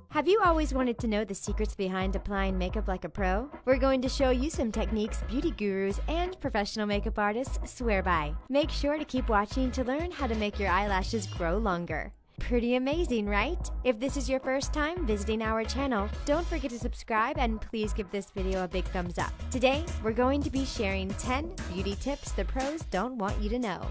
Have you always wanted to know the secrets behind applying makeup like a pro? We're going to show you some techniques beauty gurus and professional makeup artists swear by. Make sure to keep watching to learn how to make your eyelashes grow longer. Pretty amazing, right? If this is your first time visiting our channel, don't forget to subscribe and please give this video a big thumbs up. Today, we're going to be sharing 10 beauty tips the pros don't want you to know.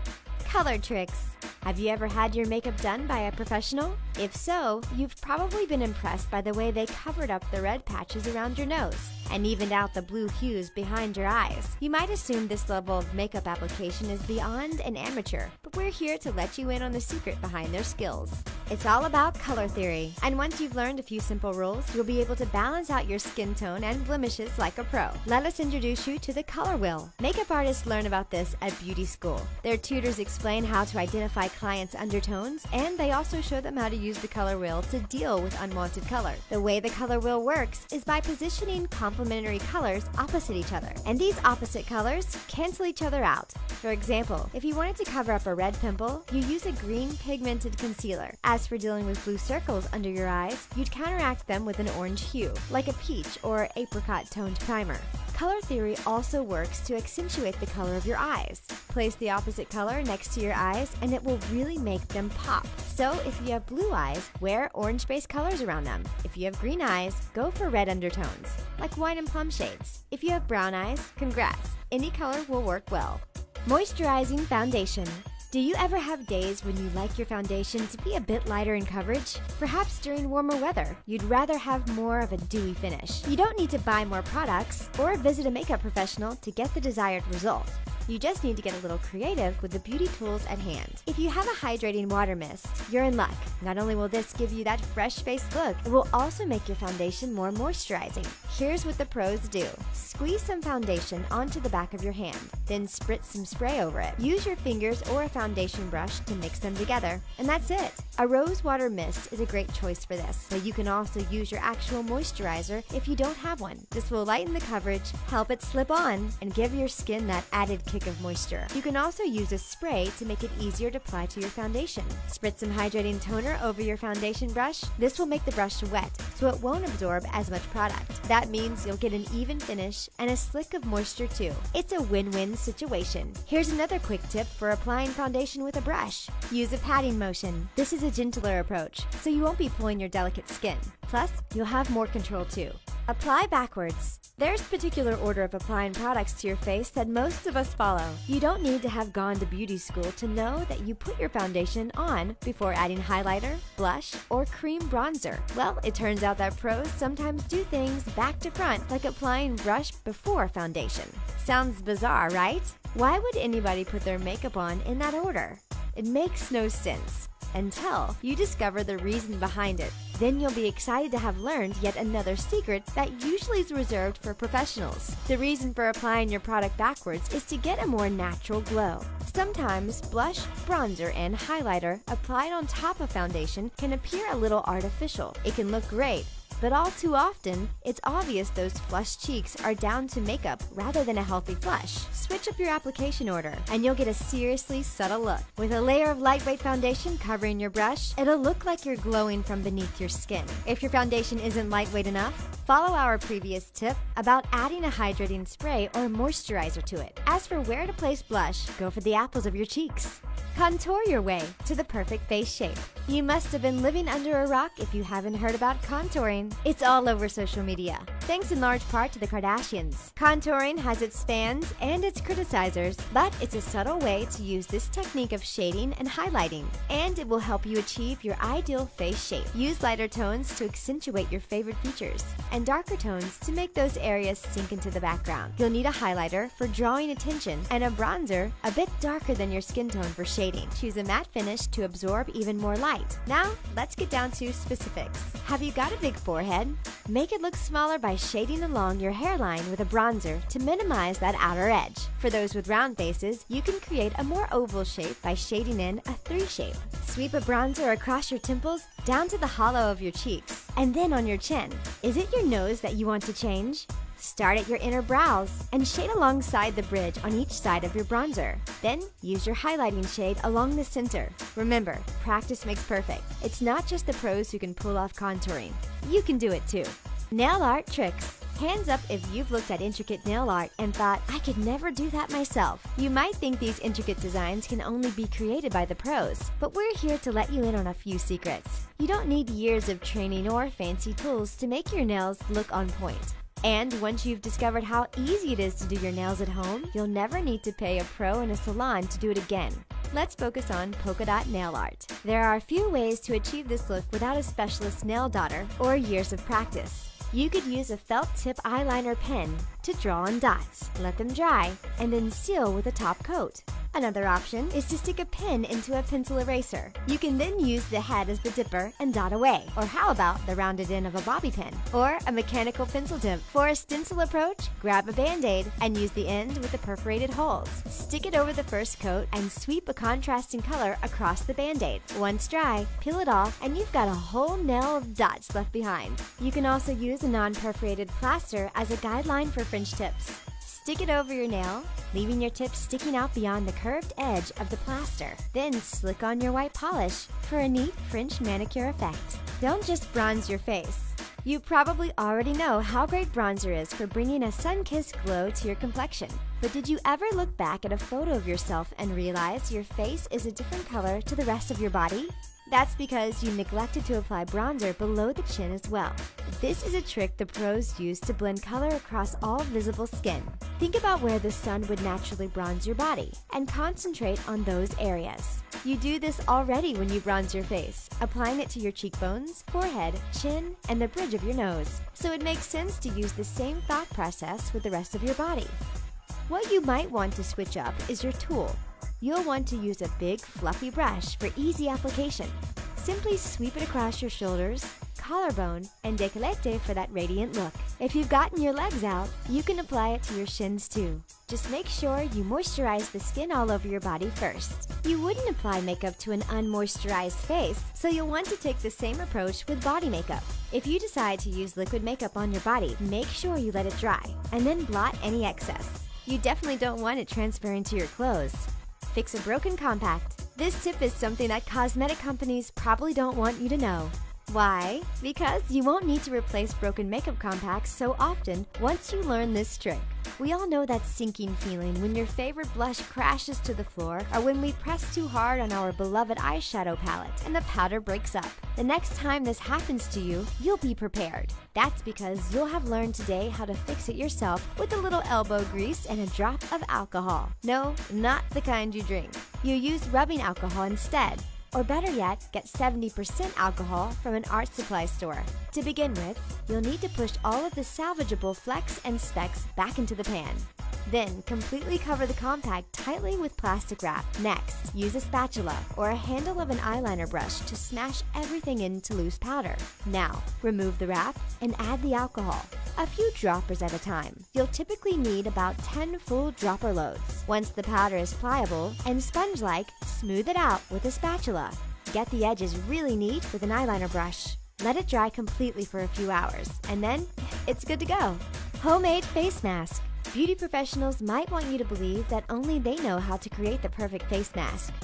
Color tricks. Have you ever had your makeup done by a professional? If so, you've probably been impressed by the way they covered up the red patches around your nose and evened out the blue hues behind your eyes. You might assume this level of makeup application is beyond an amateur, but we're here to let you in on the secret behind their skills. It's all about color theory, and once you've learned a few simple rules, you'll be able to balance out your skin tone and blemishes like a pro. Let us introduce you to the color wheel. Makeup artists learn about this at beauty school. Their tutors explain how to identify clients' undertones, and they also show them how to use the color wheel to deal with unwanted color. The way the color wheel works is by positioning complementary colors opposite each other, and these opposite colors cancel each other out. For example, if you wanted to cover up a red pimple, you use a green pigmented concealer. As for dealing with blue circles under your eyes, you'd counteract them with an orange hue, like a peach or apricot toned primer. Color theory also works to accentuate the color of your eyes. Place the opposite color next to your eyes and it will really make them pop. So if you have blue eyes, wear orange-based colors around them. If you have green eyes, go for red undertones, like wine and plum shades. If you have brown eyes, congrats. Any color will work well. Moisturizing foundation. Do you ever have days when you like your foundation to be a bit lighter in coverage? Perhaps during warmer weather, you'd rather have more of a dewy finish. You don't need to buy more products or visit a makeup professional to get the desired result. You just need to get a little creative with the beauty tools at hand. If you have a hydrating water mist, you're in luck. Not only will this give you that fresh-faced look, it will also make your foundation more moisturizing. Here's what the pros do. Squeeze some foundation onto the back of your hand, then spritz some spray over it. Use your fingers or a foundation brush to mix them together, and that's it. A rose water mist is a great choice for this, but you can also use your actual moisturizer if you don't have one. This will lighten the coverage, help it slip on, and give your skin that added kick of moisture. You can also use a spray to make it easier to apply to your foundation. Spritz some hydrating toner over your foundation brush. This will make the brush wet, so it won't absorb as much product. That means you'll get an even finish and a slick of moisture too. It's a win-win situation. Here's another quick tip for applying foundation with a brush. Use a patting motion. This is a gentler approach, so you won't be pulling your delicate skin. Plus, you'll have more control too. Apply backwards. There's a particular order of applying products to your face that most of us follow. You don't need to have gone to beauty school to know that you put your foundation on before adding highlighter, blush, or cream bronzer. Well, it turns out that pros sometimes do things back to front, like applying brush before foundation. Sounds bizarre, right? Why would anybody put their makeup on in that order? It makes no sense until you discover the reason behind it. Then you'll be excited to have learned yet another secret that usually is reserved for professionals. The reason for applying your product backwards is to get a more natural glow. Sometimes blush, bronzer, and highlighter applied on top of foundation can appear a little artificial. It can look great, but all too often, it's obvious those flushed cheeks are down to makeup rather than a healthy flush. Switch up your application order, and you'll get a seriously subtle look. With a layer of lightweight foundation covering your brush, it'll look like you're glowing from beneath your skin. If your foundation isn't lightweight enough, follow our previous tip about adding a hydrating spray or moisturizer to it. As for where to place blush, go for the apples of your cheeks. Contour your way to the perfect face shape. You must have been living under a rock if you haven't heard about contouring. It's all over social media, thanks in large part to the Kardashians. Contouring has its fans and its criticizers, but it's a subtle way to use this technique of shading and highlighting, and it will help you achieve your ideal face shape. Use lighter tones to accentuate your favorite features, and darker tones to make those areas sink into the background. You'll need a highlighter for drawing attention, and a bronzer a bit darker than your skin tone for shading. Choose a matte finish to absorb even more light. Now, let's get down to specifics. Have you got a big forehead? Make it look smaller by shading along your hairline with a bronzer to minimize that outer edge. For those with round faces, you can create a more oval shape by shading in a 3 shape. Sweep a bronzer across your temples down to the hollow of your cheeks, and then on your chin. Is it your nose that you want to change? Start at your inner brows and shade alongside the bridge on each side of your bronzer. Then use your highlighting shade along the center. Remember, practice makes perfect. It's not just the pros who can pull off contouring. You can do it too. Nail art tricks. Hands up if you've looked at intricate nail art and thought, I could never do that myself. You might think these intricate designs can only be created by the pros, but we're here to let you in on a few secrets. You don't need years of training or fancy tools to make your nails look on point. And once you've discovered how easy it is to do your nails at home, you'll never need to pay a pro in a salon to do it again. Let's focus on polka dot nail art. There are a few ways to achieve this look without a specialist nail daughter or years of practice. You could use a felt tip eyeliner pen to draw on dots, let them dry, and then seal with a top coat. Another option is to stick a pen into a pencil eraser. You can then use the head as the dipper and dot away. Or how about the rounded end of a bobby pin? Or a mechanical pencil tip. For a stencil approach, grab a band-aid and use the end with the perforated holes. Stick it over the first coat and sweep a contrasting color across the band-aid. Once dry, peel it off and you've got a whole nail of dots left behind. You can also use a non-perforated plaster as a guideline for French tips. Stick it over your nail, leaving your tips sticking out beyond the curved edge of the plaster. Then slick on your white polish for a neat French manicure effect. Don't just bronze your face. You probably already know how great bronzer is for bringing a sun-kissed glow to your complexion. But did you ever look back at a photo of yourself and realize your face is a different color to the rest of your body? That's because you neglected to apply bronzer below the chin as well. This is a trick the pros use to blend color across all visible skin. Think about where the sun would naturally bronze your body and concentrate on those areas. You do this already when you bronze your face, applying it to your cheekbones, forehead, chin, and the bridge of your nose. So it makes sense to use the same thought process with the rest of your body. What you might want to switch up is your tool. You'll want to use a big, fluffy brush for easy application. Simply sweep it across your shoulders, collarbone, and décolleté for that radiant look. If you've gotten your legs out, you can apply it to your shins too. Just make sure you moisturize the skin all over your body first. You wouldn't apply makeup to an unmoisturized face, so you'll want to take the same approach with body makeup. If you decide to use liquid makeup on your body, make sure you let it dry, and then blot any excess. You definitely don't want it transferring to your clothes. Fix a broken compact. This tip is something that cosmetic companies probably don't want you to know. Why? Because you won't need to replace broken makeup compacts so often once you learn this trick. We all know that sinking feeling when your favorite blush crashes to the floor or when we press too hard on our beloved eyeshadow palette and the powder breaks up. The next time this happens to you, you'll be prepared. That's because you'll have learned today how to fix it yourself with a little elbow grease and a drop of alcohol. No, not the kind you drink. You use rubbing alcohol instead. Or better yet, get 70% alcohol from an art supply store. To begin with, you'll need to push all of the salvageable flecks and specks back into the pan. Then, completely cover the compact tightly with plastic wrap. Next, use a spatula or a handle of an eyeliner brush to smash everything into loose powder. Now, remove the wrap and add the alcohol, a few droppers at a time. You'll typically need about 10 full dropper loads. Once the powder is pliable and sponge-like, smooth it out with a spatula. Get the edges really neat with an eyeliner brush. Let it dry completely for a few hours, and then it's good to go. Homemade face mask. Beauty professionals might want you to believe that only they know how to create the perfect face mask.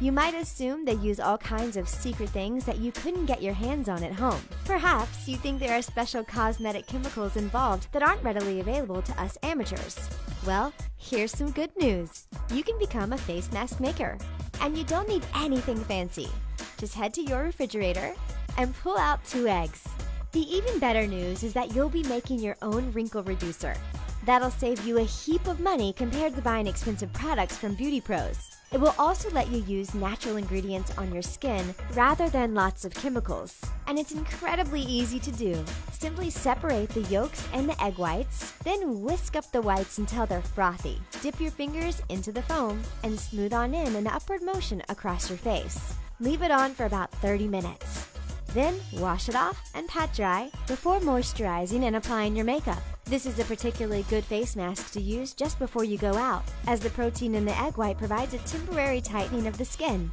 You might assume they use all kinds of secret things that you couldn't get your hands on at home. Perhaps you think there are special cosmetic chemicals involved that aren't readily available to us amateurs. Well, here's some good news. You can become a face mask maker. And you don't need anything fancy. Just head to your refrigerator and pull out 2 eggs. The even better news is that you'll be making your own wrinkle reducer. That'll save you a heap of money compared to buying expensive products from beauty pros. It will also let you use natural ingredients on your skin rather than lots of chemicals. And it's incredibly easy to do. Simply separate the yolks and the egg whites, then whisk up the whites until they're frothy. Dip your fingers into the foam and smooth on in an upward motion across your face. Leave it on for about 30 minutes. Then wash it off and pat dry before moisturizing and applying your makeup. This is a particularly good face mask to use just before you go out, as the protein in the egg white provides a temporary tightening of the skin.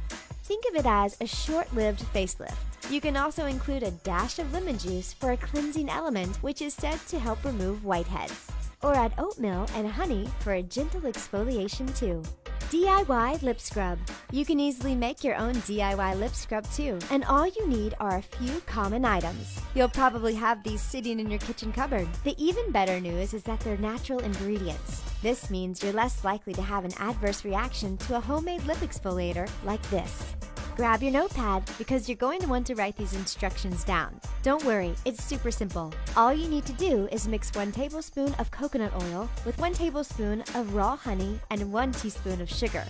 Think of it as a short-lived facelift. You can also include a dash of lemon juice for a cleansing element, which is said to help remove whiteheads. Or add oatmeal and honey for a gentle exfoliation too. DIY lip scrub. You can easily make your own DIY lip scrub too, and all you need are a few common items. You'll probably have these sitting in your kitchen cupboard. The even better news is that they're natural ingredients. This means you're less likely to have an adverse reaction to a homemade lip exfoliator like this. Grab your notepad because you're going to want to write these instructions down. Don't worry, it's super simple. All you need to do is mix 1 tablespoon of coconut oil with 1 tablespoon of raw honey and 1 teaspoon of sugar.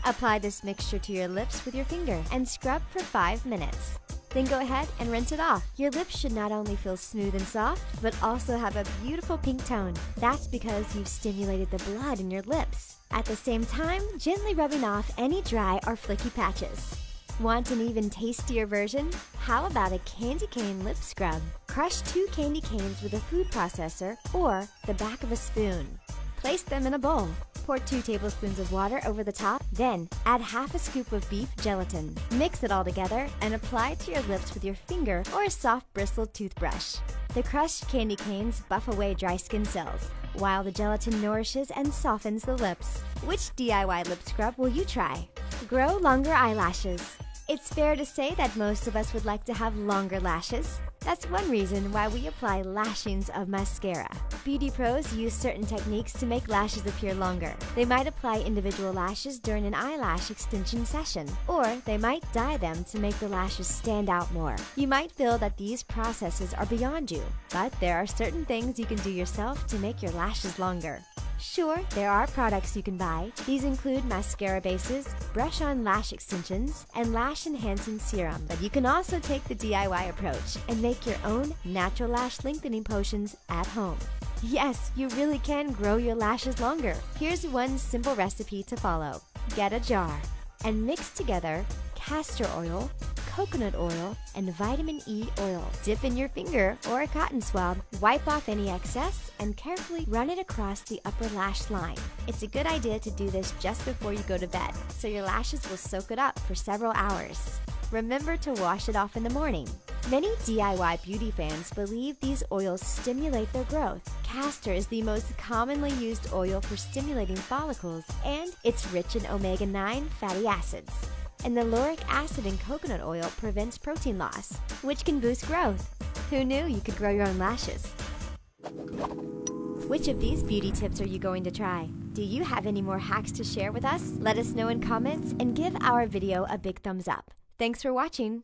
Apply this mixture to your lips with your finger and scrub for 5 minutes. Then go ahead and rinse it off. Your lips should not only feel smooth and soft, but also have a beautiful pink tone. That's because you've stimulated the blood in your lips. At the same time, gently rubbing off any dry or flaky patches. Want an even tastier version? How about a candy cane lip scrub? Crush 2 candy canes with a food processor or the back of a spoon. Place them in a bowl. Pour 2 tablespoons of water over the top, then add half a scoop of beef gelatin. Mix it all together and apply it to your lips with your finger or a soft bristled toothbrush. The crushed candy canes buff away dry skin cells, while the gelatin nourishes and softens the lips. Which DIY lip scrub will you try? Grow longer eyelashes. It's fair to say that most of us would like to have longer lashes. That's one reason why we apply lashings of mascara. Beauty pros use certain techniques to make lashes appear longer. They might apply individual lashes during an eyelash extension session, or they might dye them to make the lashes stand out more. You might feel that these processes are beyond you, but there are certain things you can do yourself to make your lashes longer. Sure, there are products you can buy. These include mascara bases, brush-on lash extensions, and lash-enhancing serum. But you can also take the DIY approach and make your own natural lash lengthening potions at home. Yes, you really can grow your lashes longer. Here's one simple recipe to follow. Get a jar and mix together castor oil, coconut oil, and vitamin E oil. Dip in your finger or a cotton swab, wipe off any excess, and carefully run it across the upper lash line. It's a good idea to do this just before you go to bed, so your lashes will soak it up for several hours. Remember to wash it off in the morning. Many DIY beauty fans believe these oils stimulate their growth. Castor is the most commonly used oil for stimulating follicles, and it's rich in omega-9 fatty acids. And the lauric acid in coconut oil prevents protein loss, which can boost growth. Who knew you could grow your own lashes? Which of these beauty tips are you going to try? Do you have any more hacks to share with us? Let us know in comments and give our video a big thumbs up. Thanks for watching.